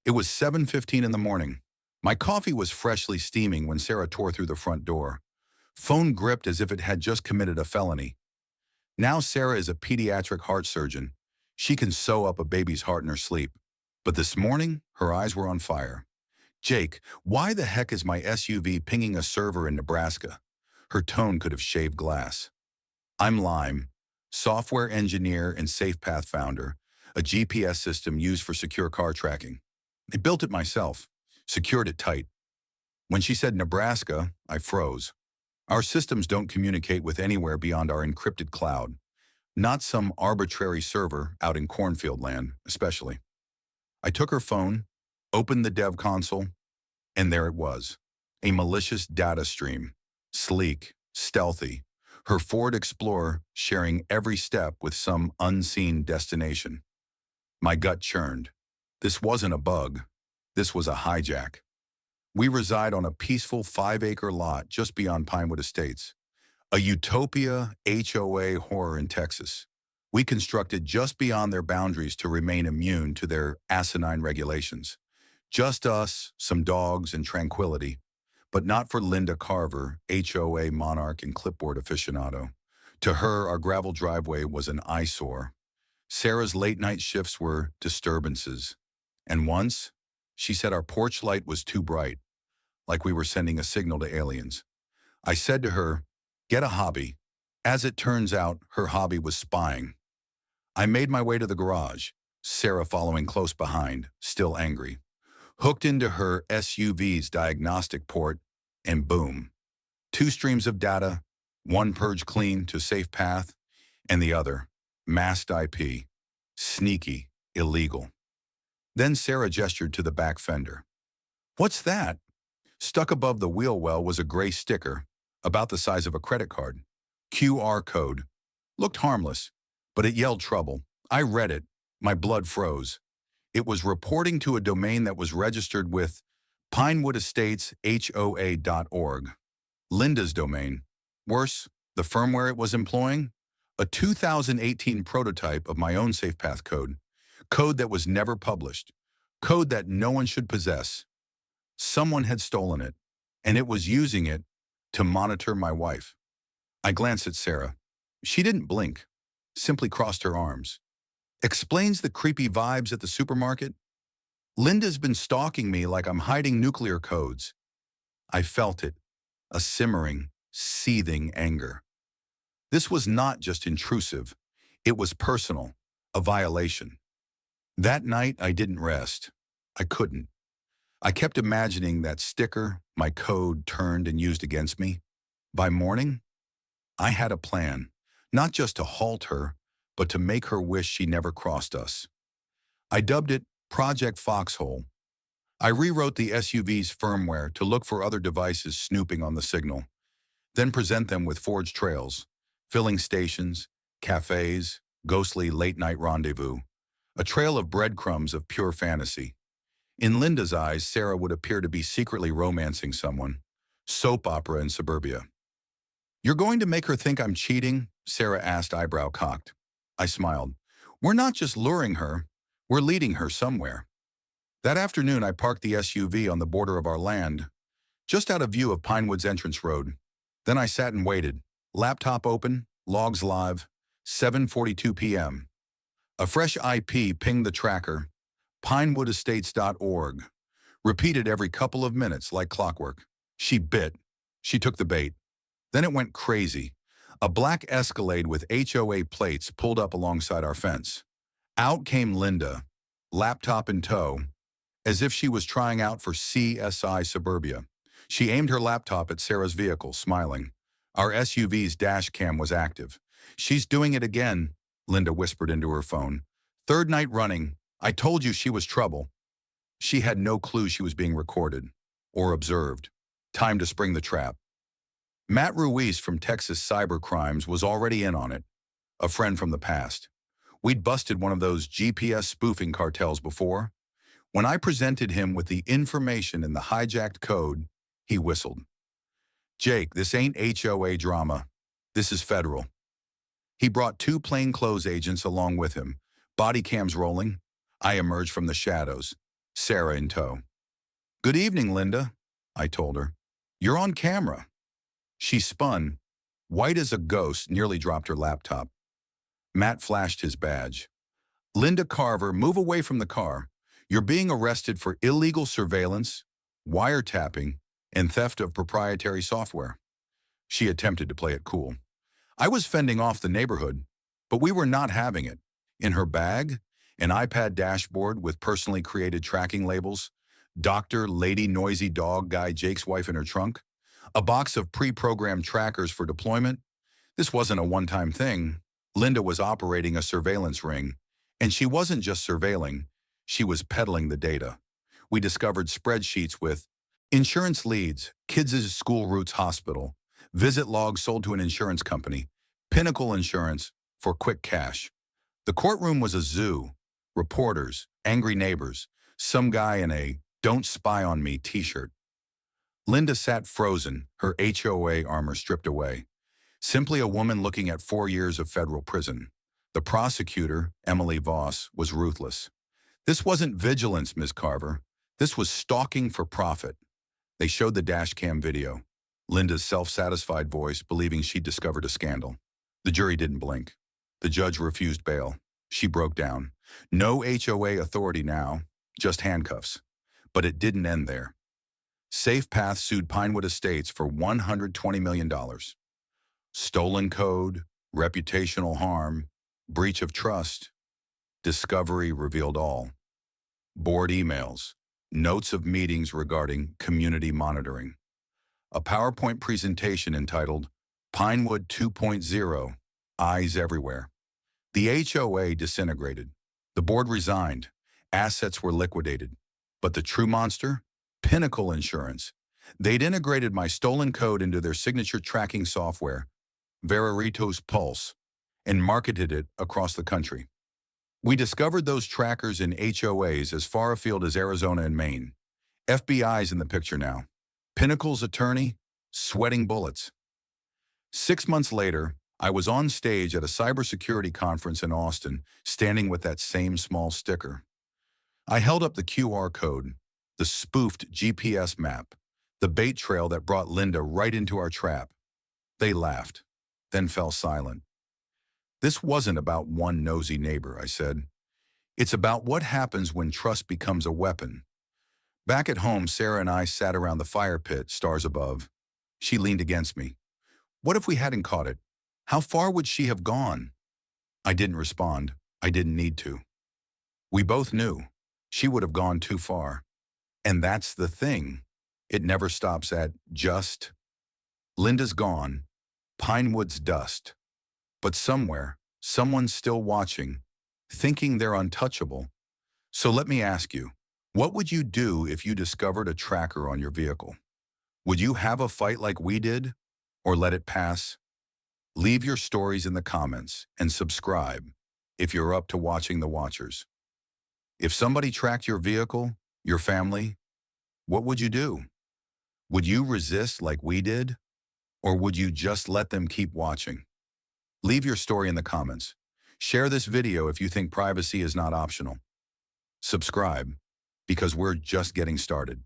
It was 7:15 in the morning. My coffee was freshly steaming when Sarah tore through the front door. Phone gripped as if it had just committed a felony. Now Sarah is a pediatric heart surgeon. She can sew up a baby's heart in her sleep. But this morning, her eyes were on fire. Jake, why the heck is my SUV pinging a server in Nebraska? Her tone could have shaved glass. I'm Lime, software engineer and SafePath founder, a GPS system used for secure car tracking. I built it myself, secured it tight. When she said Nebraska, I froze. Our systems don't communicate with anywhere beyond our encrypted cloud, not some arbitrary server out in cornfield land, especially. I took her phone, opened the dev console, and there it was, a malicious data stream, sleek, stealthy, her Ford Explorer sharing every step with some unseen destination. My gut churned. This wasn't a bug. This was a hijack. We reside on a peaceful 5-acre lot just beyond Pinewood Estates, a utopia HOA horror in Texas. We constructed just beyond their boundaries to remain immune to their asinine regulations. Just us, some dogs, and tranquility, but not for Linda Carver, HOA monarch and clipboard aficionado. To her, our gravel driveway was an eyesore. Sarah's late-night shifts were disturbances. And once, she said our porch light was too bright, like we were sending a signal to aliens. I said to her, get a hobby. As it turns out, her hobby was spying. I made my way to the garage, Sarah following close behind, still angry. Hooked into her SUV's diagnostic port, and boom. 2 streams of data, one purge clean to SafePath, and the other, masked IP, sneaky, illegal. Then Sarah gestured to the back fender. What's that? Stuck above the wheel well was a gray sticker, about the size of a credit card. QR code. Looked harmless, but it yelled trouble. I read it. My blood froze. It was reporting to a domain that was registered with PinewoodEstatesHOA.org. Linda's domain. Worse, the firmware it was employing? A 2018 prototype of my own SafePath code. Code that was never published. Code that no one should possess. Someone had stolen it, and it was using it to monitor my wife. I glanced at Sarah. She didn't blink, simply crossed her arms. Explains the creepy vibes at the supermarket? Linda's been stalking me like I'm hiding nuclear codes. I felt it, a simmering, seething anger. This was not just intrusive, it was personal, a violation. That night, I didn't rest. I couldn't. I kept imagining that sticker, my code turned and used against me. By morning, I had a plan, not just to halt her, but to make her wish she never crossed us. I dubbed it Project Foxhole. I rewrote the SUV's firmware to look for other devices snooping on the signal, then present them with forged trails, filling stations, cafes, ghostly late-night rendezvous, a trail of breadcrumbs of pure fantasy. In Linda's eyes, Sarah would appear to be secretly romancing someone. Soap opera in suburbia. You're going to make her think I'm cheating? Sarah asked, eyebrow cocked. I smiled. We're not just luring her, we're leading her somewhere. That afternoon, I parked the SUV on the border of our land, just out of view of Pinewood's entrance road. Then I sat and waited. Laptop open, logs live, 7:42 p.m. A fresh IP pinged the tracker, PinewoodEstates.org. Repeated every couple of minutes like clockwork. She bit. She took the bait. Then it went crazy. A black Escalade with HOA plates pulled up alongside our fence. Out came Linda, laptop in tow, as if she was trying out for CSI Suburbia. She aimed her laptop at Sarah's vehicle, smiling. Our SUV's dash cam was active. She's doing it again, Linda whispered into her phone. 3rd night running. I told you she was trouble. She had no clue she was being recorded or observed. Time to spring the trap. Matt Ruiz from Texas Cyber Crimes was already in on it, a friend from the past. We'd busted one of those GPS spoofing cartels before. When I presented him with the information in the hijacked code, he whistled. Jake, this ain't HOA drama. This is federal. He brought 2 plainclothes agents along with him. Body cams rolling. I emerged from the shadows. Sarah in tow. "Good evening, Linda," I told her. "You're on camera." She spun, white as a ghost, nearly dropped her laptop. Matt flashed his badge. "Linda Carver, move away from the car. You're being arrested for illegal surveillance, wiretapping, and theft of proprietary software." She attempted to play it cool. I was fending off the neighborhood, but we were not having it. In her bag, an iPad dashboard with personally created tracking labels, Dr. Lady Noisy Dog Guy Jake's wife in her trunk, a box of pre-programmed trackers for deployment. This wasn't a one-time thing. Linda was operating a surveillance ring, and she wasn't just surveilling, she was peddling the data. We discovered spreadsheets with insurance leads, kids' school routes hospital, visit logs sold to an insurance company, Pinnacle Insurance for quick cash. The courtroom was a zoo, reporters, angry neighbors, some guy in a "Don't Spy on Me" t-shirt. Linda sat frozen, her HOA armor stripped away. Simply a woman looking at 4 years of federal prison. The prosecutor, Emily Voss, was ruthless. "This wasn't vigilance, Ms. Carver. This was stalking for profit." They showed the dash cam video. Linda's self-satisfied voice, believing she'd discovered a scandal. The jury didn't blink. The judge refused bail. She broke down. No HOA authority now, just handcuffs. But it didn't end there. Safe Path sued Pinewood Estates for $120 million. Stolen code, reputational harm, breach of trust. Discovery revealed all. Board emails, notes of meetings regarding community monitoring. A PowerPoint presentation entitled Pinewood 2.0, Eyes Everywhere. The HOA disintegrated. The board resigned. Assets were liquidated. But the true monster? Pinnacle Insurance. They'd integrated my stolen code into their signature tracking software, Veraritos Pulse, and marketed it across the country. We discovered those trackers in HOAs as far afield as Arizona and Maine. FBI's in the picture now. Pinnacle's attorney, sweating bullets. 6 months later, I was on stage at a cybersecurity conference in Austin, standing with that same small sticker. I held up the QR code, the spoofed GPS map, the bait trail that brought Linda right into our trap. They laughed, then fell silent. "This wasn't about one nosy neighbor," I said. "It's about what happens when trust becomes a weapon." Back at home, Sarah and I sat around the fire pit, stars above. She leaned against me. "What if we hadn't caught it? How far would she have gone?" I didn't respond. I didn't need to. We both knew. She would have gone too far. And that's the thing. It never stops at just. Linda's gone. Pinewood's dust. But somewhere, someone's still watching, thinking they're untouchable. So let me ask you, what would you do if you discovered a tracker on your vehicle? Would you have a fight like we did, or let it pass? Leave your stories in the comments and subscribe if you're up to watching the watchers. If somebody tracked your vehicle, your family, what would you do? Would you resist like we did? Or would you just let them keep watching? Leave your story in the comments. Share this video if you think privacy is not optional. Subscribe, because we're just getting started.